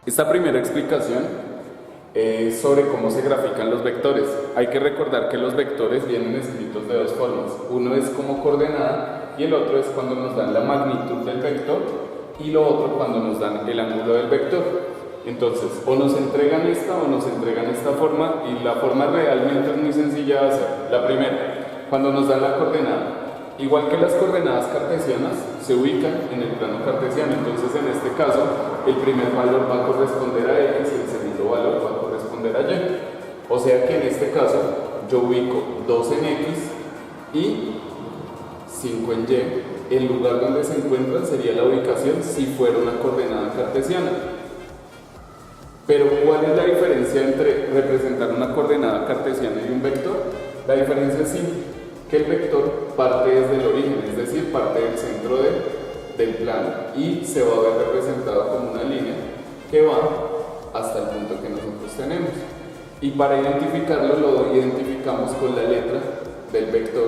Esta primera explicación es sobre cómo se grafican los vectores. Hay que recordar que los vectores vienen escritos de dos formas. Uno es como coordenada y el otro es cuando nos dan la magnitud del vector y lo otro cuando nos dan el ángulo del vector. Entonces, o nos entregan esta o nos entregan esta forma, y la forma realmente es muy sencilla de hacer. La primera, cuando nos dan la coordenada. Igual que las coordenadas cartesianas, se ubican en el plano cartesiano. Entonces, en este caso, el primer valor va a corresponder a X y el segundo valor va a corresponder a Y. O sea que en este caso, yo ubico 2 en X y 5 en Y. El lugar donde se encuentran sería la ubicación si fuera una coordenada cartesiana. Pero, ¿cuál es la diferencia entre representar una coordenada cartesiana y un vector? La diferencia es simple, que el vector parte desde el origen, es decir, parte del centro del plano y se va a ver representado como una línea que va hasta el punto que nosotros tenemos. Y para identificarlo, lo identificamos con la letra del vector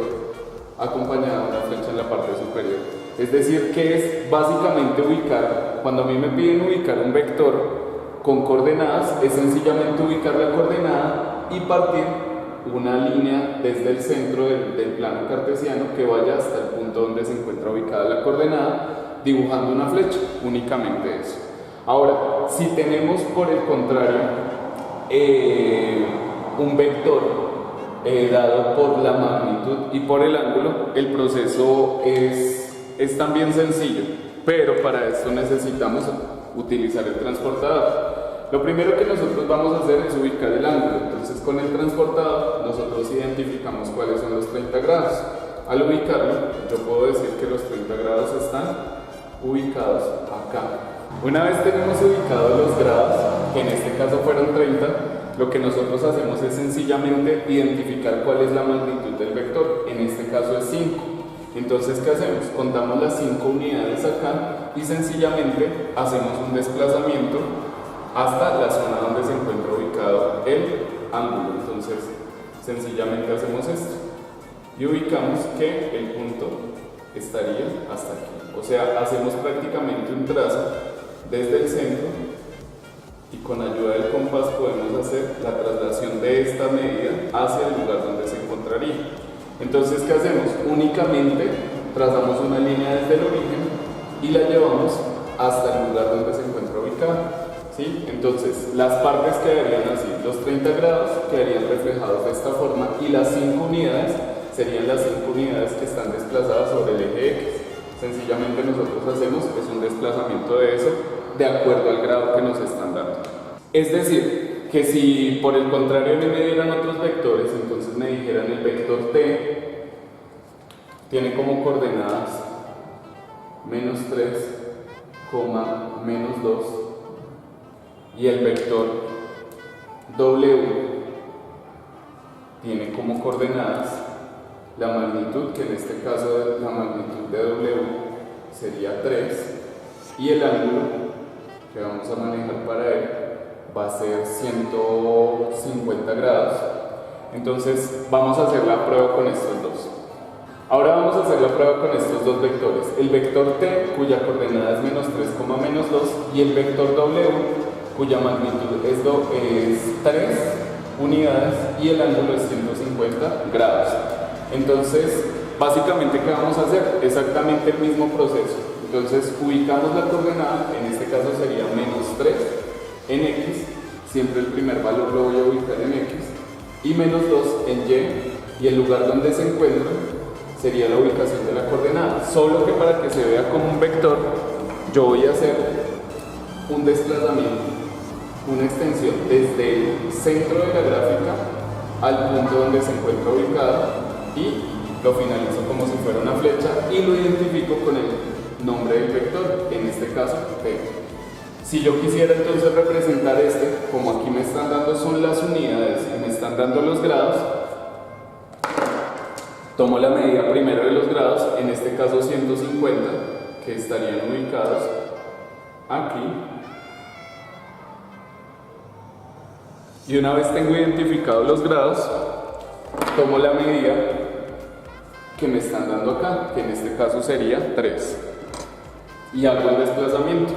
acompañada de una flecha en la parte superior. Es decir, que es básicamente ubicar, cuando a mí me piden ubicar un vector con coordenadas, es sencillamente ubicar la coordenada y partir una línea desde el centro del plano cartesiano que vaya hasta el punto donde se encuentra ubicada la coordenada, dibujando una flecha, únicamente eso. Ahora, si tenemos por el contrario un vector dado por la magnitud y por el ángulo, el proceso es también sencillo, pero para esto necesitamos utilizar el transportador. Lo primero que nosotros vamos a hacer es ubicar el ángulo. Entonces, con el transportador nosotros identificamos cuáles son los 30 grados. Al ubicarlo, yo puedo decir que los 30 grados están ubicados acá. Una vez tenemos ubicados los grados, que en este caso fueron 30, lo que nosotros hacemos es sencillamente identificar cuál es la magnitud del vector. En este caso es 5. Entonces, ¿qué hacemos? Contamos las 5 unidades acá y sencillamente hacemos un desplazamiento hasta la zona donde se encuentra ubicado el ángulo. Entonces, sencillamente hacemos esto y ubicamos que el punto estaría hasta aquí. O sea, hacemos prácticamente un trazo desde el centro y con ayuda del compás podemos hacer la traslación de esta medida hacia el lugar donde se encontraría. Entonces, ¿qué hacemos? Únicamente trazamos una línea desde el origen y la llevamos hasta el lugar donde se encuentra ubicada. ¿Sí? Entonces, las partes quedarían así. Los 30 grados quedarían reflejados de esta forma y las 5 unidades serían las 5 unidades que están desplazadas sobre el eje X. Sencillamente nosotros hacemos un desplazamiento de eso de acuerdo al grado que nos están dando. Es decir, que si por el contrario me dieran otros vectores, entonces me dijeran el vector t tiene como coordenadas -3, -2 y el vector w tiene como coordenadas la magnitud, que en este caso la magnitud de w sería 3, y el ángulo que vamos a manejar para él va a ser 150 grados. Entonces vamos a hacer la prueba con estos dos. Ahora vamos a hacer la prueba con estos dos vectores. El vector t, cuya coordenada es -3, -2, y el vector w, cuya magnitud es 3 unidades y el ángulo es 150 grados. Entonces, básicamente, ¿qué vamos a hacer? Exactamente el mismo proceso. Entonces, ubicamos la coordenada, en este caso sería -3 en X, siempre el primer valor lo voy a ubicar en X, y -2 en Y, y el lugar donde se encuentra sería la ubicación de la coordenada. Solo que para que se vea como un vector, yo voy a hacer un desplazamiento, una extensión desde el centro de la gráfica al punto donde se encuentra ubicada y lo finalizo como si fuera una flecha y lo identifico con el nombre del vector, en este caso P. Si yo quisiera entonces representar como aquí me están dando son las unidades y me están dando los grados, tomo la medida primero de los grados, en este caso 150, que estarían ubicados aquí. Y una vez tengo identificados los grados, tomo la medida que me están dando acá, que en este caso sería 3. Y hago el desplazamiento.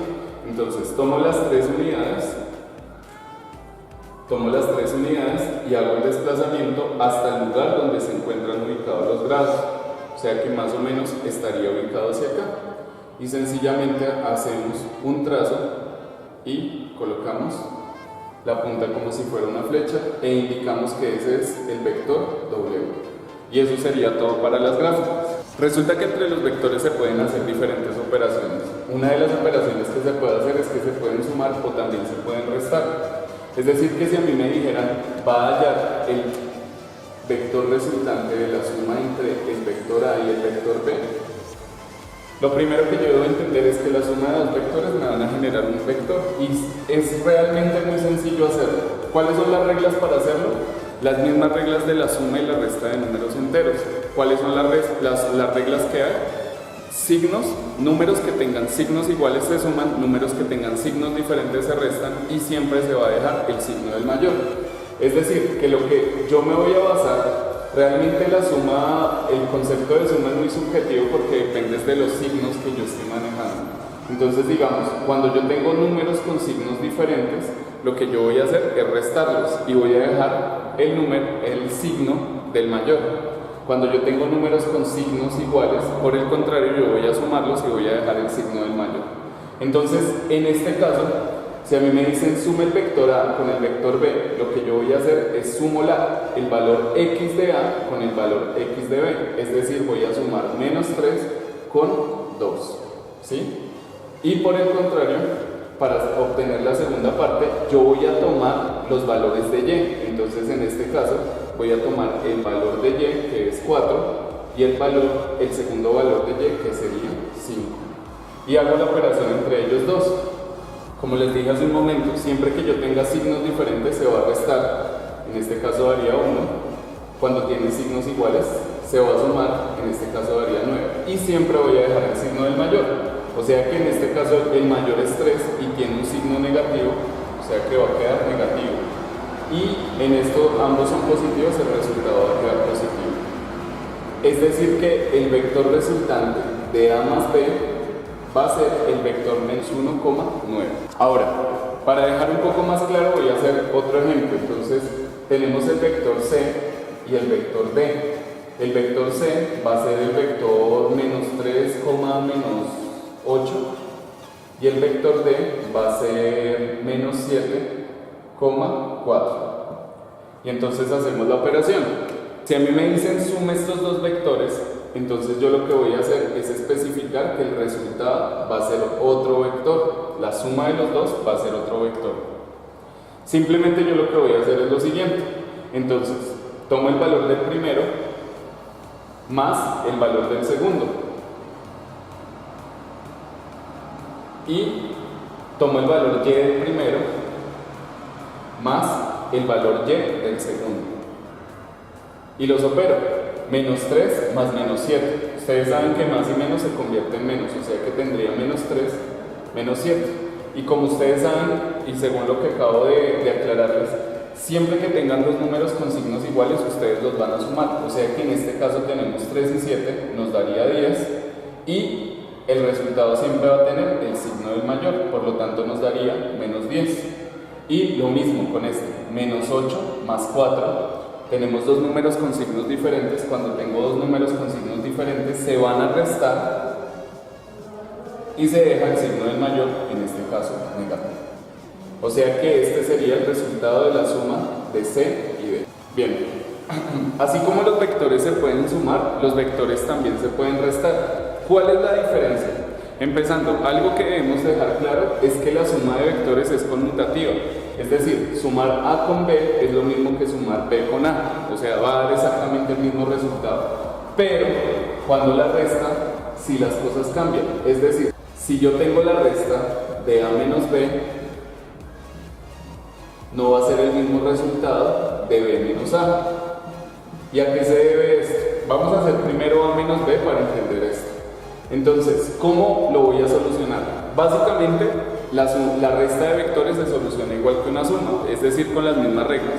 Entonces tomo las 3 unidades y hago el desplazamiento hasta el lugar donde se encuentran ubicados los grados. O sea que más o menos estaría ubicado hacia acá. Y sencillamente hacemos un trazo y colocamos la punta como si fuera una flecha e indicamos que ese es el vector W. Y eso sería todo para las gráficas. Resulta que entre los vectores se pueden hacer diferentes operaciones. Una de las operaciones que se puede hacer es que se pueden sumar o también se pueden restar. Es decir, que si a mí me dijeran, va a hallar el vector resultante de la suma entre el vector A y el vector B, lo primero que yo debo entender es que la suma de dos vectores me van a generar un vector y es realmente muy sencillo hacerlo. ¿Cuáles son las reglas para hacerlo? Las mismas reglas de la suma y la resta de números enteros. ¿Cuáles son las reglas que hay? Signos, números que tengan signos iguales se suman, números que tengan signos diferentes se restan y siempre se va a dejar el signo del mayor. Es decir, que lo que yo me voy a basar, realmente la suma, el concepto de suma es muy subjetivo porque depende de los signos que yo esté manejando. Entonces, digamos, cuando yo tengo números con signos diferentes, lo que yo voy a hacer es restarlos y voy a dejar el signo del mayor. Cuando yo tengo números con signos iguales, por el contrario, yo voy a sumarlos y voy a dejar el signo del mayor. Entonces, en este caso, si a mí me dicen suma el vector A con el vector B, lo que yo voy a hacer es sumo el valor X de A con el valor X de B. Es decir, voy a sumar menos 3 con 2. ¿Sí? Y por el contrario, para obtener la segunda parte, yo voy a tomar los valores de Y. Entonces, en este caso, voy a tomar el valor de Y, que es 4, y el segundo valor de Y, que sería 5. Y hago la operación entre ellos dos. Como les dije hace un momento, siempre que yo tenga signos diferentes se va a restar. En este caso daría 1. Cuando tiene signos iguales se va a sumar, en este caso daría 9. Y siempre voy a dejar el signo del mayor. O sea que en este caso el mayor es 3 y tiene un signo negativo, o sea que va a quedar negativo. Y en esto ambos son positivos, el resultado va a quedar positivo. Es decir que el vector resultante de A más B va a ser el vector menos 1,9. Ahora, para dejar un poco más claro voy a hacer otro ejemplo. Entonces tenemos el vector C y el vector D. El vector C va a ser el vector menos 3, menos 8 y el vector D va a ser menos 7,4. Y entonces hacemos la operación. Si a mí me dicen suma estos dos vectores, entonces yo lo que voy a hacer es especificar que el resultado va a ser otro vector. La suma de los dos va a ser otro vector. Simplemente yo lo que voy a hacer es lo siguiente. Entonces tomo el valor del primero más el valor del segundo y tomo el valor y del primero más el valor y del segundo y los opero. Menos 3 más menos 7. Ustedes saben que más y menos se convierte en menos, o sea que tendría menos 3 menos 7. Y como ustedes saben, y según lo que acabo de aclararles, siempre que tengan dos números con signos iguales, ustedes los van a sumar. O sea que en este caso tenemos 3 y 7, nos daría 10 y el resultado siempre va a tener el signo del mayor, por lo tanto nos daría menos 10. Y lo mismo con este, menos 8 más 4. Tenemos dos números con signos diferentes. Cuando tengo dos números con signos diferentes, se van a restar y se deja el signo del mayor, en este caso negativo. O sea que este sería el resultado de la suma de C y D. Bien, así como los vectores se pueden sumar, los vectores también se pueden restar. ¿Cuál es la diferencia? Empezando, algo que debemos dejar claro es que la suma de vectores es conmutativa. Es decir, sumar A con B es lo mismo que sumar B con A. O sea, va a dar exactamente el mismo resultado. Pero, cuando la resta, si las cosas cambian. Es decir, si yo tengo la resta de A menos B, no va a ser el mismo resultado de B menos A. ¿Y a qué se debe esto? Vamos a hacer primero A menos B para entender esto. Entonces, ¿cómo lo voy a solucionar? Básicamente, la resta de vectores se soluciona igual que una suma, es decir, con las mismas reglas.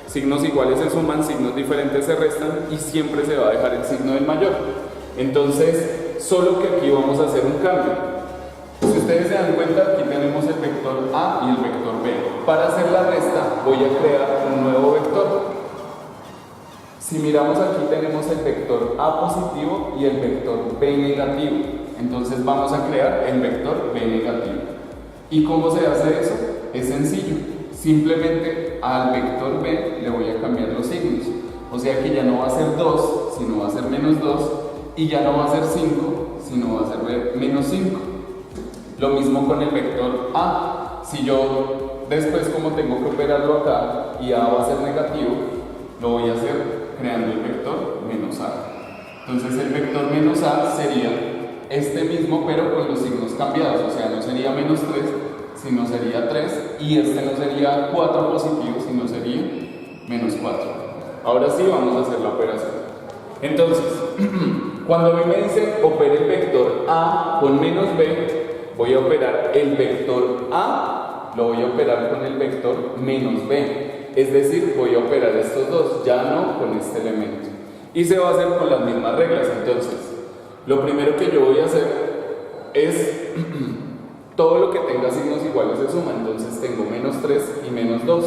Signos iguales se suman, signos diferentes se restan y siempre se va a dejar el signo del mayor. Entonces, solo que aquí vamos a hacer un cambio. Si ustedes se dan cuenta, aquí tenemos el vector A y el vector B. Para hacer la resta voy a crear un nuevo vector. Si miramos aquí tenemos el vector A positivo y el vector B negativo. Entonces vamos a crear el vector B negativo. ¿Y cómo se hace eso? Es sencillo. Simplemente al vector B le voy a cambiar los signos. O sea que ya no va a ser 2, sino va a ser -2. Y ya no va a ser 5, sino va a ser -5. Lo mismo con el vector A. Si yo después, como tengo que operarlo acá y A va a ser negativo, lo voy a hacer creando el vector -A. Entonces el vector -A sería este mismo, pero con los signos cambiados. O sea, no sería -3, sino sería 3. Y este no sería 4 positivo, sino sería -4. Ahora sí vamos a hacer la operación. Entonces, cuando B me dice opere el vector A con -B, voy a operar el vector A, lo voy a operar con el vector -B. Es decir, voy a operar estos dos, ya no con este elemento. Y se va a hacer con las mismas reglas. Entonces, lo primero que yo voy a hacer es todo lo que tenga signos iguales se suma. Entonces tengo -3 y -2.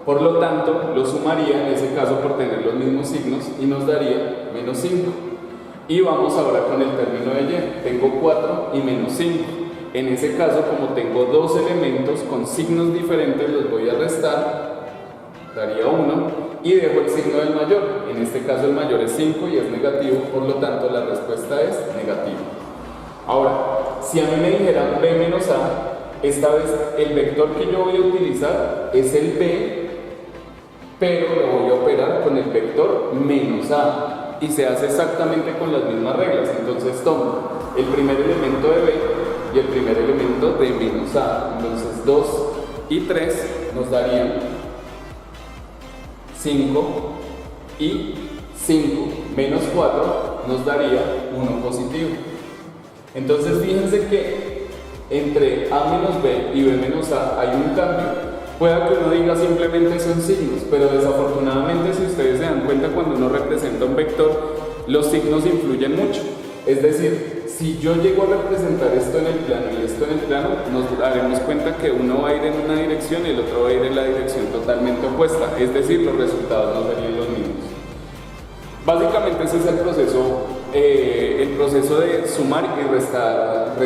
Por lo tanto, lo sumaría en ese caso por tener los mismos signos y nos daría -5. Y vamos ahora con el término de y. Tengo 4 y -5. En ese caso, como tengo dos elementos con signos diferentes, los voy a restar. Daría 1 y dejo el signo del mayor. En este caso el mayor es 5 y es negativo, por lo tanto la respuesta es negativa. Ahora, si a mí me dijeran B menos A, esta vez el vector que yo voy a utilizar es el B, pero lo voy a operar con el vector menos A y se hace exactamente con las mismas reglas. Entonces tomo el primer elemento de B y el primer elemento de menos A. Entonces 2 y 3 nos darían 5 y 5 menos 4 nos daría 1 positivo. Entonces fíjense que entre A menos B y B menos A hay un cambio. Pueda que uno diga simplemente son signos, pero desafortunadamente, si ustedes se dan cuenta, cuando uno representa un vector, los signos influyen mucho. Es decir, si yo llego a representar esto en el plano y esto en el plano, nos daremos cuenta que uno va a ir en una dirección y el otro va a ir en la dirección totalmente opuesta. Es decir, los resultados no serían los mismos. Básicamente ese es el proceso de sumar y restar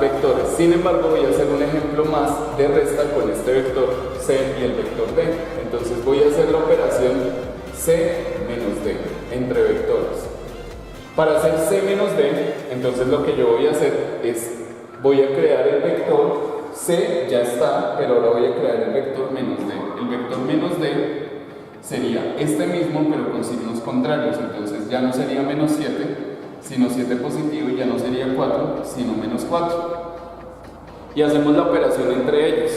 vectores. Sin embargo, voy a hacer un ejemplo más de resta con este vector C y el vector D. Entonces voy a hacer la operación C menos D entre vectores. Para hacer C menos D, entonces lo que yo voy a hacer es, voy a crear el vector C, ya está, pero ahora voy a crear el vector menos D. El vector menos D sería este mismo, pero con signos contrarios. Entonces ya no sería -7, sino 7 positivo, y ya no sería 4, sino -4. Y hacemos la operación entre ellos.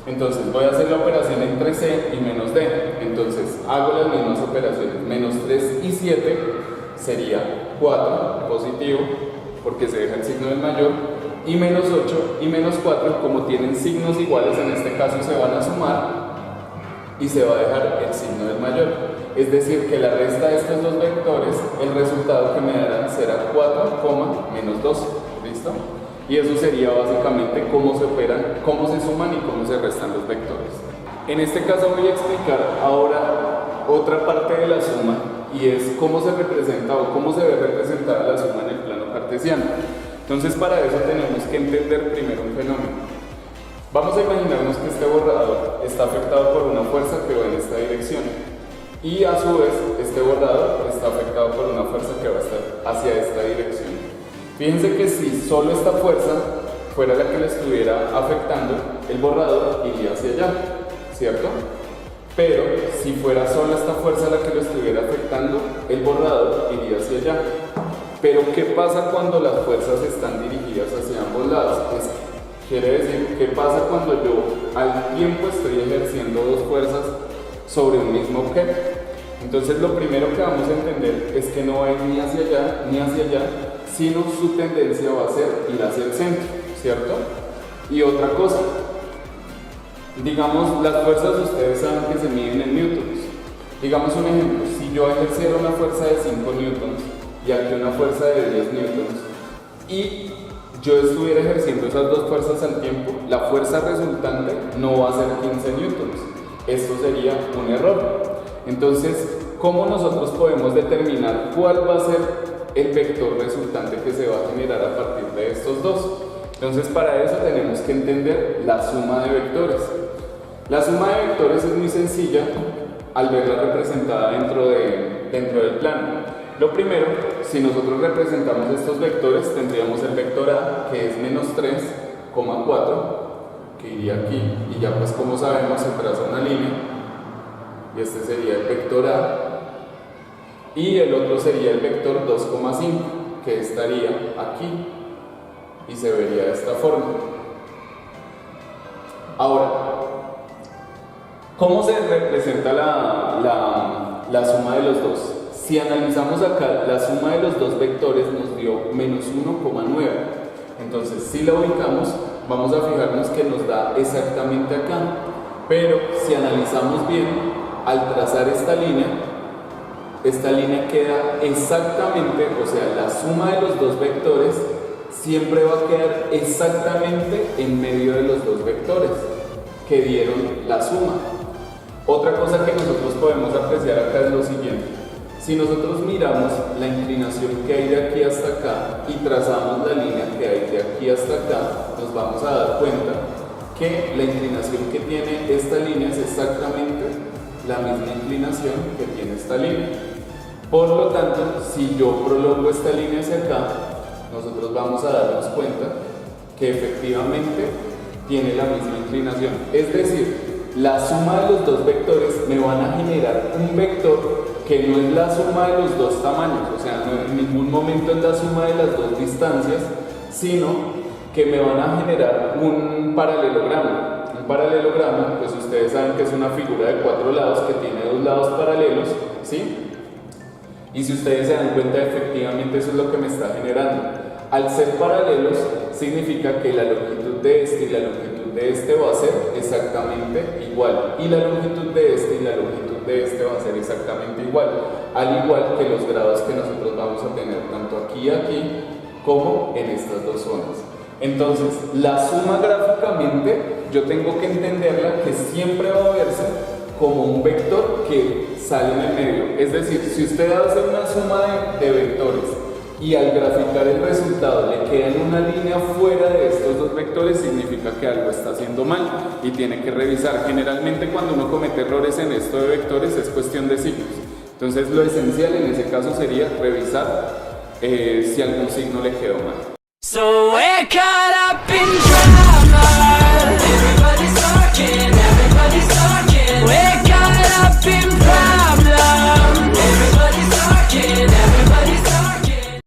Entonces voy a hacer la operación entre C y menos D. Entonces hago las mismas operaciones. -3 y 7 sería 4 positivo, porque se deja el signo del mayor, y -8 y -4, como tienen signos iguales, en este caso se van a sumar y se va a dejar el signo del mayor. Es decir, que la resta de estos dos vectores, el resultado que me darán será 4, -2. ¿Listo? Y eso sería básicamente cómo se operan, cómo se suman y cómo se restan los vectores. En este caso voy a explicar ahora otra parte de la suma, y es cómo se representa o cómo se ve representada la suma en el plano cartesiano. Entonces, para eso tenemos que entender primero un fenómeno. Vamos a imaginarnos que este borrador está afectado por una fuerza que va en esta dirección, y a su vez este borrador está afectado por una fuerza que va a estar hacia esta dirección. Fíjense que si solo esta fuerza fuera la que le estuviera afectando, el borrador iría hacia allá, ¿cierto? Pero si fuera solo esta fuerza la que lo estuviera afectando, el borrador iría hacia allá. Pero ¿qué pasa cuando las fuerzas están dirigidas hacia ambos lados? Quiere decir, ¿qué pasa cuando yo al tiempo estoy ejerciendo dos fuerzas sobre un mismo objeto? Entonces lo primero que vamos a entender es que no va a ir ni hacia allá ni hacia allá, sino su tendencia va a ser ir hacia el centro, ¿cierto? Y otra cosa, digamos, las fuerzas ustedes saben que se miden en newtons. Digamos un ejemplo, si yo ejerciera una fuerza de 5 newtons y aquí una fuerza de 10 newtons y yo estuviera ejerciendo esas dos fuerzas al tiempo, la fuerza resultante no va a ser 15 newtons. Esto sería un error. Entonces, ¿cómo nosotros podemos determinar cuál va a ser el vector resultante que se va a generar a partir de estos dos? Entonces, para eso tenemos que entender la suma de vectores. La suma de vectores es muy sencilla al verla representada dentro del plano. Lo primero, si nosotros representamos estos vectores, tendríamos el vector A, que es menos 3,4, que iría aquí, y ya pues como sabemos se traza una línea, y este sería el vector A, y el otro sería el vector 2,5, que estaría aquí, y se vería de esta forma. Ahora, ¿cómo se representa la suma de los dos? Si analizamos acá, la suma de los dos vectores nos dio menos 1,9. Entonces, si la ubicamos, vamos a fijarnos que nos da exactamente acá. Pero si analizamos bien, al trazar esta línea queda exactamente, o sea, la suma de los dos vectores siempre va a quedar exactamente en medio de los dos vectores que dieron la suma. Otra cosa que nosotros podemos apreciar acá es lo siguiente. Si nosotros miramos la inclinación que hay de aquí hasta acá y trazamos la línea que hay de aquí hasta acá, nos vamos a dar cuenta que la inclinación que tiene esta línea es exactamente la misma inclinación que tiene esta línea. Por lo tanto, si yo prolongo esta línea hacia acá, nosotros vamos a darnos cuenta que efectivamente tiene la misma inclinación. Es decir, la suma de los dos vectores me van a generar un vector que no es la suma de los dos tamaños, o sea, no en ningún momento es la suma de las dos distancias, sino que me van a generar un paralelogramo. Un paralelogramo, pues ustedes saben que es una figura de 4 lados que tiene 2 lados paralelos, ¿sí? Y si ustedes se dan cuenta, efectivamente eso es lo que me está generando. Al ser paralelos, significa que la longitud de este y la longitud de este va a ser exactamente igual. Y la longitud de este y la longitud de este va a ser exactamente igual. Al igual que los grados que nosotros vamos a tener tanto aquí y aquí, como en estas dos zonas. Entonces, la suma gráficamente, yo tengo que entenderla que siempre va a verse como un vector que sale en el medio. Es decir, si usted hace una suma de vectores y al graficar el resultado le queda en una línea fuera de estos dos vectores, significa que algo está haciendo mal y tiene que revisar. Generalmente cuando uno comete errores en esto de vectores es cuestión de signos. Entonces lo esencial en ese caso sería revisar si algún signo le quedó mal.